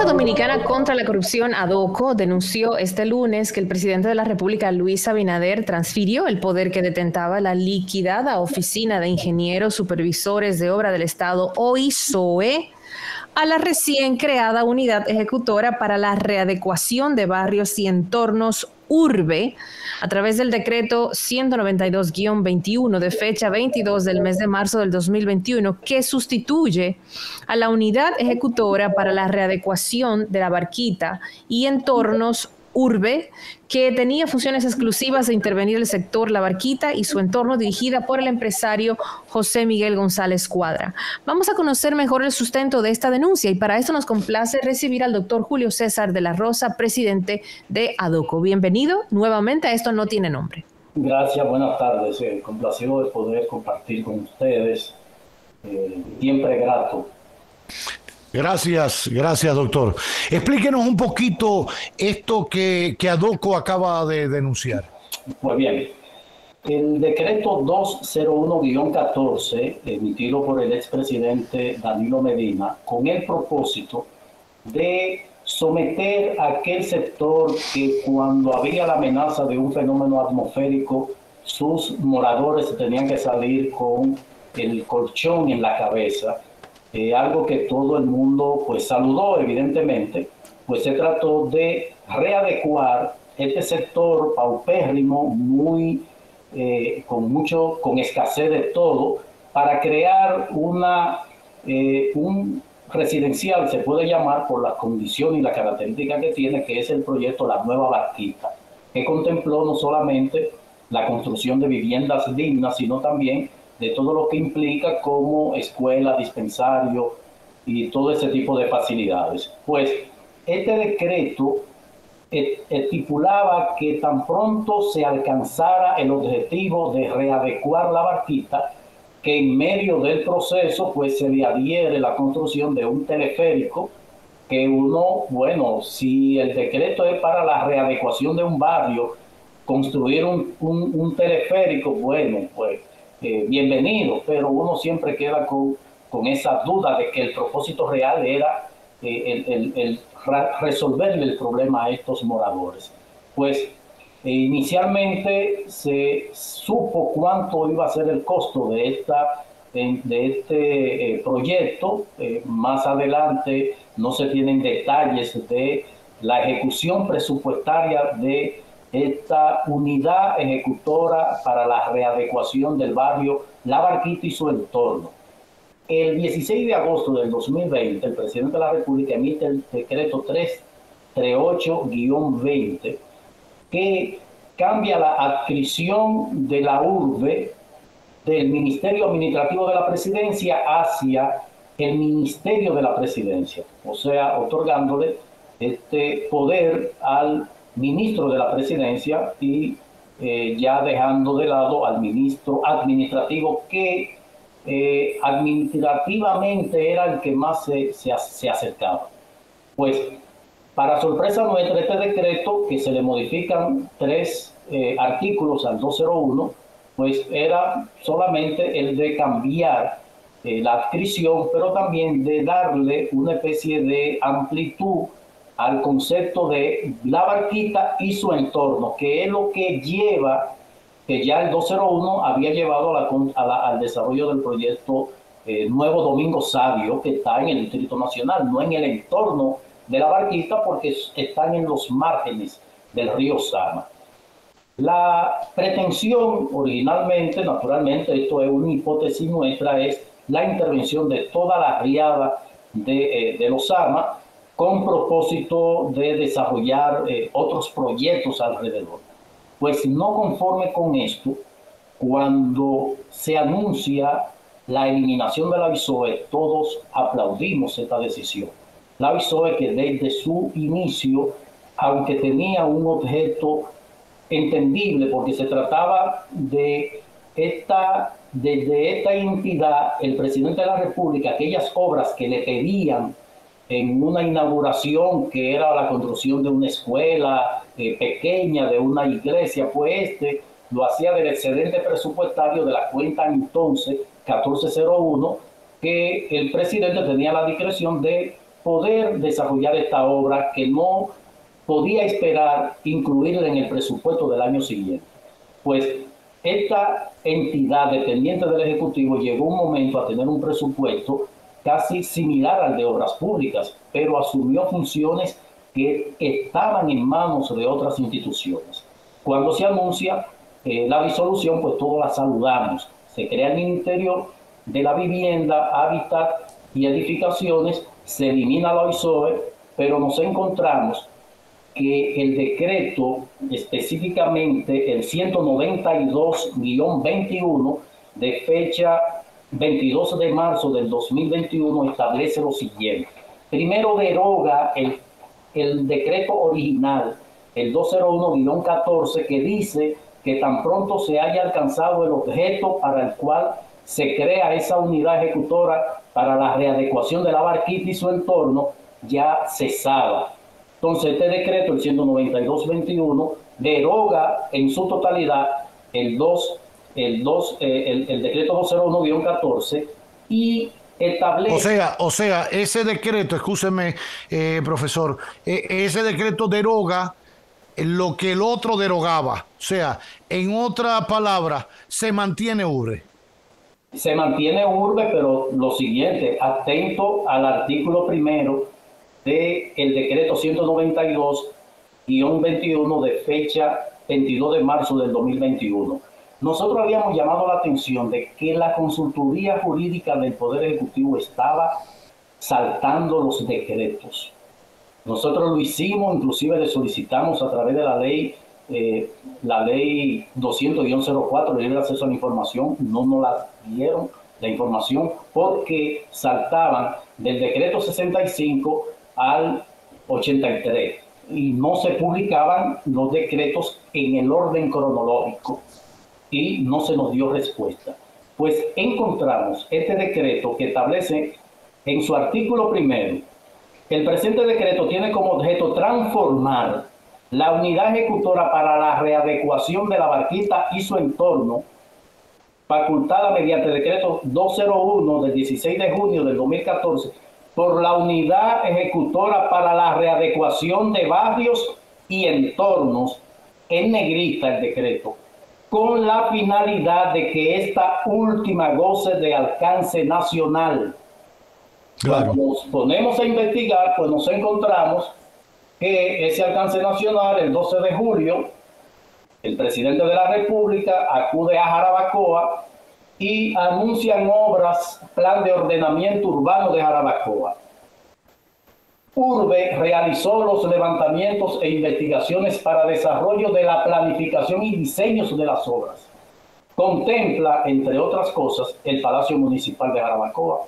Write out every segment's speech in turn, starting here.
Alianza Dominicana contra la Corrupción, ADOCO, denunció este lunes que el presidente de la República, Luis Abinader, transfirió el poder que detentaba la liquidada Oficina de Ingenieros Supervisores de Obra del Estado, OISOE, a la recién creada Unidad Ejecutora para la Readecuación de Barrios y Entornos, URBE, a través del decreto 192-21 de fecha 22 del mes de marzo del 2021, que sustituye a la Unidad Ejecutora para la Readecuación de la Barquita y Entornos, URBE, que tenía funciones exclusivas de intervenir el sector La Barquita y su entorno, dirigida por el empresario José Miguel González Cuadra. Vamos a conocer mejor el sustento de esta denuncia y para eso nos complace recibir al doctor Julio César de la Rosa, presidente de ADOCO. Bienvenido nuevamente a Esto No Tiene Nombre. Gracias, buenas tardes. Complacido de poder compartir con ustedes. Siempre grato. Gracias, doctor. Explíquenos un poquito esto que ADOCO acaba de denunciar. Pues bien, el decreto 201-14, emitido por el expresidente Danilo Medina, con el propósito de someter a aquel sector que cuando había la amenaza de un fenómeno atmosférico, sus moradores tenían que salir con el colchón en la cabeza. Algo que todo el mundo pues saludó, evidentemente, pues se trató de readecuar este sector paupérrimo, muy con escasez de todo, para crear un residencial, se puede llamar por la condición y la característica que tiene, que es el proyecto La Nueva Barquita, que contempló no solamente la construcción de viviendas dignas, sino también de todo lo que implica como escuela, dispensario y todo ese tipo de facilidades. Pues este decreto estipulaba que tan pronto se alcanzara el objetivo de readecuar la Barquita, que en medio del proceso pues se le adhiere la construcción de un teleférico, que bueno, si el decreto es para la readecuación de un barrio, construir un teleférico, bueno, pues bienvenido, pero uno siempre queda con esa duda de que el propósito real era el resolverle el problema a estos moradores. Pues inicialmente se supo cuánto iba a ser el costo de este proyecto. Más adelante no se tienen detalles de la ejecución presupuestaria de esta unidad ejecutora para la readecuación del barrio La Barquita y su entorno. El 16 de agosto del 2020, el presidente de la República emite el decreto 338-20, que cambia la adscripción de la URBE del Ministerio Administrativo de la Presidencia hacia el Ministerio de la Presidencia, o sea, otorgándole este poder al ministro de la Presidencia y ya dejando de lado al ministro administrativo, que administrativamente era el que más se acercaba. Pues, para sorpresa nuestra, este decreto, que se le modifican 3 artículos al 201, pues era solamente el de cambiar la adscripción, pero también de darle una especie de amplitud al concepto de La Barquita y su entorno, que es lo que lleva, que ya el 201 había llevado al desarrollo del proyecto Nuevo Domingo Sabio, que está en el Distrito Nacional, no en el entorno de La Barquita, porque están en los márgenes del río Sama. La pretensión originalmente, naturalmente, esto es una hipótesis nuestra, es la intervención de toda la riada de los Sama, con propósito de desarrollar otros proyectos alrededor. Pues no conforme con esto, cuando se anuncia la eliminación de la BISOE, todos aplaudimos esta decisión. La BISOE, que desde su inicio, aunque tenía un objeto entendible, porque se trataba de desde esta entidad, el presidente de la República, aquellas obras que le pedían en una inauguración, que era la construcción de una escuela pequeña, de una iglesia, pues lo hacía del excedente presupuestario de la cuenta entonces 1401, que el presidente tenía la discreción de poder desarrollar esta obra que no podía esperar incluirla en el presupuesto del año siguiente. Pues esta entidad dependiente del Ejecutivo llegó un momento a tener un presupuesto casi similar al de obras públicas, pero asumió funciones que estaban en manos de otras instituciones. Cuando se anuncia la disolución, pues todos la saludamos. Se crea el Ministerio de la Vivienda, Hábitat y Edificaciones, se elimina la OISOE, pero nos encontramos que el decreto, específicamente el 192-21 de fecha 22 de marzo del 2021, establece lo siguiente. Primero, deroga el decreto original, el 201-14, que dice que tan pronto se haya alcanzado el objeto para el cual se crea esa unidad ejecutora para la readecuación de la barquita y su entorno, ya cesaba. Entonces, este decreto, el 192-21, deroga en su totalidad el decreto 201-14 y establece... O sea, ese decreto, escúcheme, profesor, ese decreto deroga lo que el otro derogaba. O sea, en otra palabra, se mantiene urbe. Se mantiene urbe, pero lo siguiente, atento al artículo primero del decreto 192-21 de fecha 22 de marzo del 2021. Nosotros habíamos llamado la atención de que la consultoría jurídica del Poder Ejecutivo estaba saltando los decretos. Nosotros lo hicimos, inclusive le solicitamos a través de la ley 200-04 de libre acceso a la información, no nos la dieron la información porque saltaban del decreto 65 al 83 y no se publicaban los decretos en el orden cronológico y no se nos dio respuesta. Pues encontramos este decreto que establece en su artículo primero: el presente decreto tiene como objeto transformar la unidad ejecutora para la readecuación de la barquita y su entorno, facultada mediante decreto 201 del 16 de junio del 2014, por la unidad ejecutora para la readecuación de barrios y entornos, en negrita el decreto, con la finalidad de que esta última goce de alcance nacional. Claro. Cuando nos ponemos a investigar, pues nos encontramos que ese alcance nacional, el 12 de julio, el presidente de la República acude a Jarabacoa y anuncian obras, plan de ordenamiento urbano de Jarabacoa. Urbe realizó los levantamientos e investigaciones para desarrollo de la planificación y diseños de las obras. Contempla, entre otras cosas, el Palacio Municipal de Jarabacoa.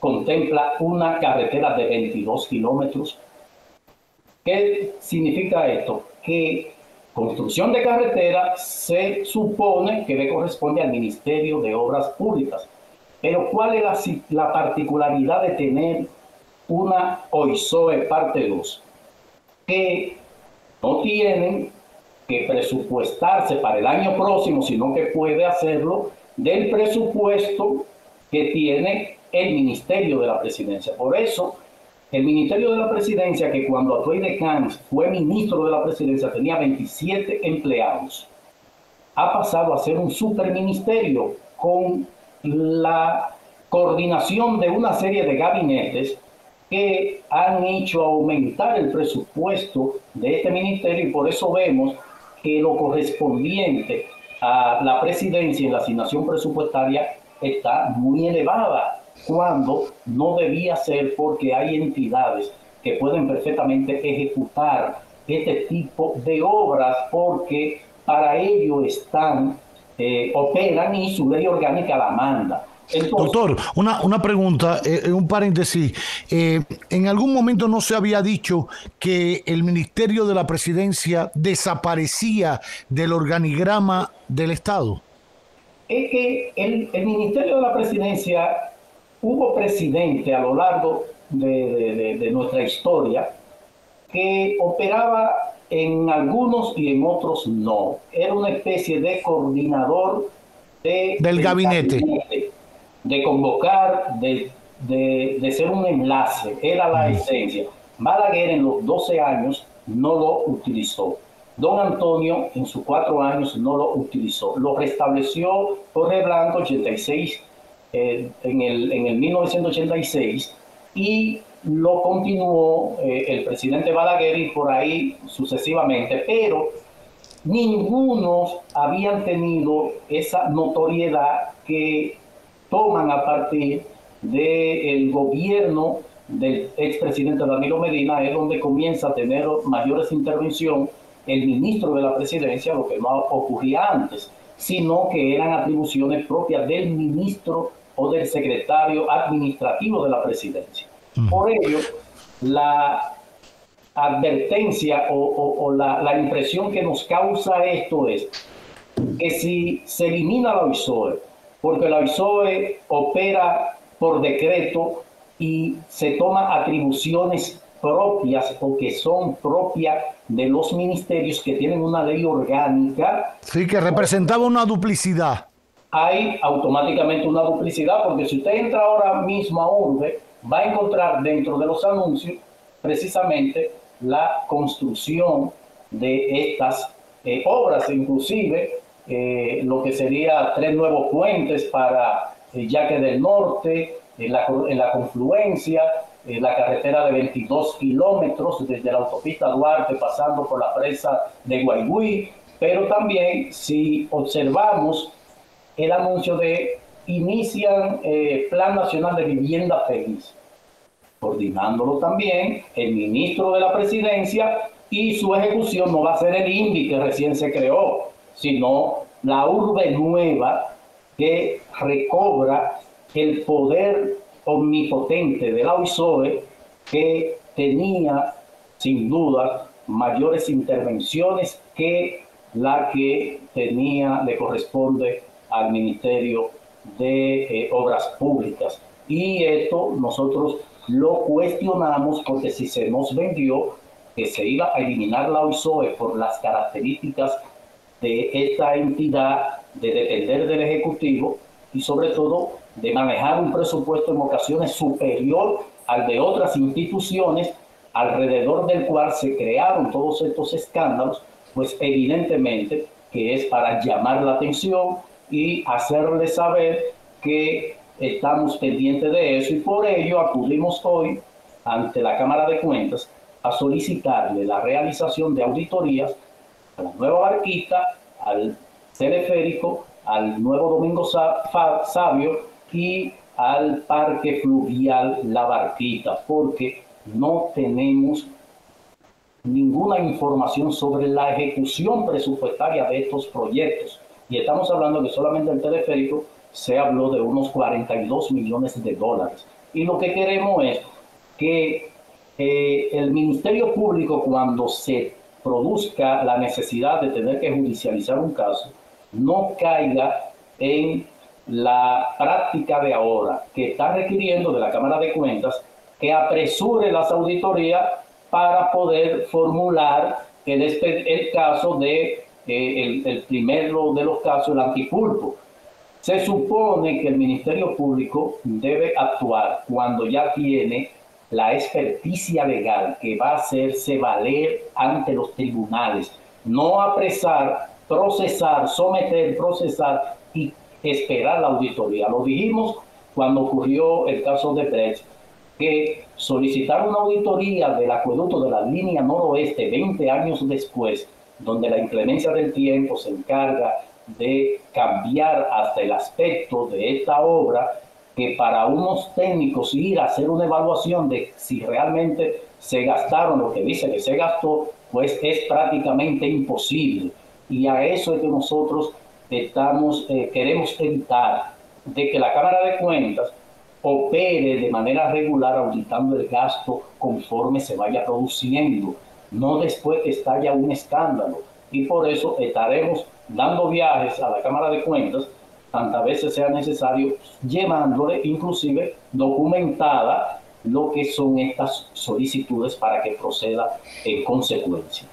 Contempla una carretera de 22 kilómetros. ¿Qué significa esto? Que construcción de carretera se supone que le corresponde al Ministerio de Obras Públicas. Pero ¿cuál es la particularidad de tener una OISOE parte 2? Que no tienen que presupuestarse para el año próximo, sino que puede hacerlo del presupuesto que tiene el Ministerio de la Presidencia. Por eso, el Ministerio de la Presidencia, que cuando Atuey de Camps fue ministro de la Presidencia, tenía 27 empleados, ha pasado a ser un superministerio con la coordinación de una serie de gabinetes que han hecho aumentar el presupuesto de este ministerio, y por eso vemos que lo correspondiente a la presidencia en la asignación presupuestaria está muy elevada, cuando no debía ser, porque hay entidades que pueden perfectamente ejecutar este tipo de obras porque para ello están, operan y su ley orgánica la manda. Entonces, doctor, una pregunta, un paréntesis. ¿En algún momento no se había dicho que el Ministerio de la Presidencia desaparecía del organigrama del Estado? Es que el Ministerio de la Presidencia, hubo presidente a lo largo de nuestra historia que operaba en algunos y en otros no. Era una especie de coordinador del gabinete, de convocar, de de ser un enlace, era la esencia. Balaguer en los 12 años no lo utilizó. Don Antonio en sus 4 años no lo utilizó. Lo restableció Jorge Blanco 86, en el 1986, y lo continuó el presidente Balaguer y por ahí sucesivamente, pero ninguno habían tenido esa notoriedad que toman a partir del gobierno del expresidente Danilo Medina, es donde comienza a tener mayores intervención el ministro de la presidencia, lo que no ocurría antes, sino que eran atribuciones propias del ministro o del secretario administrativo de la presidencia. Por ello, la advertencia o la impresión que nos causa esto es que si se elimina la OISOE, porque la OISOE opera por decreto y se toma atribuciones propias o que son propias de los ministerios que tienen una ley orgánica. Sí, que representaba una duplicidad. Hay automáticamente una duplicidad, porque si usted entra ahora mismo a Urbe, va a encontrar dentro de los anuncios precisamente la construcción de estas obras, inclusive lo que sería 3 nuevos puentes para Yaque del Norte, en la confluencia, la carretera de 22 kilómetros desde la autopista Duarte pasando por la presa de Guaigüí, pero también si observamos el anuncio de inician Plan Nacional de Vivienda Feliz, coordinándolo también el ministro de la presidencia, y su ejecución no va a ser el INVI que recién se creó, sino la urbe nueva que recobra el poder omnipotente de la OISOE, que tenía sin duda mayores intervenciones que la que le corresponde al Ministerio de Obras Públicas. Y esto nosotros lo cuestionamos porque si se nos vendió que se iba a eliminar la OISOE por las características de esta entidad de depender del Ejecutivo y sobre todo de manejar un presupuesto en ocasiones superior al de otras instituciones alrededor del cual se crearon todos estos escándalos, pues evidentemente que es para llamar la atención y hacerle saber que estamos pendientes de eso, y por ello acudimos hoy ante la Cámara de Cuentas a solicitarle la realización de auditorías a la Nueva Barquita, al teleférico, al Nuevo Domingo Sabio y al Parque Fluvial La Barquita, porque no tenemos ninguna información sobre la ejecución presupuestaria de estos proyectos. Y estamos hablando que solamente el teleférico se habló de unos 42 millones de dólares. Y lo que queremos es que el Ministerio Público, cuando se produzca la necesidad de tener que judicializar un caso, no caiga en la práctica de ahora, que está requiriendo de la Cámara de Cuentas que apresure las auditorías para poder formular el caso de el primero de los casos, el antipulpo. Se supone que el Ministerio Público debe actuar cuando ya tiene la experticia legal que va a hacerse valer ante los tribunales, no apresar, procesar, someter, procesar y esperar la auditoría. Lo dijimos cuando ocurrió el caso de Brecht, que solicitar una auditoría del acueducto de la línea noroeste 20 años después, donde la inclemencia del tiempo se encarga de cambiar hasta el aspecto de esta obra, que para unos técnicos ir a hacer una evaluación de si realmente se gastaron lo que dice que se gastó, pues es prácticamente imposible. Y a eso es que nosotros queremos evitar, de que la Cámara de Cuentas opere de manera regular auditando el gasto conforme se vaya produciendo, no después que estalla un escándalo. Y por eso estaremos dando viajes a la Cámara de Cuentas tantas veces sea necesario, llevándole inclusive documentada lo que son estas solicitudes para que proceda en consecuencia.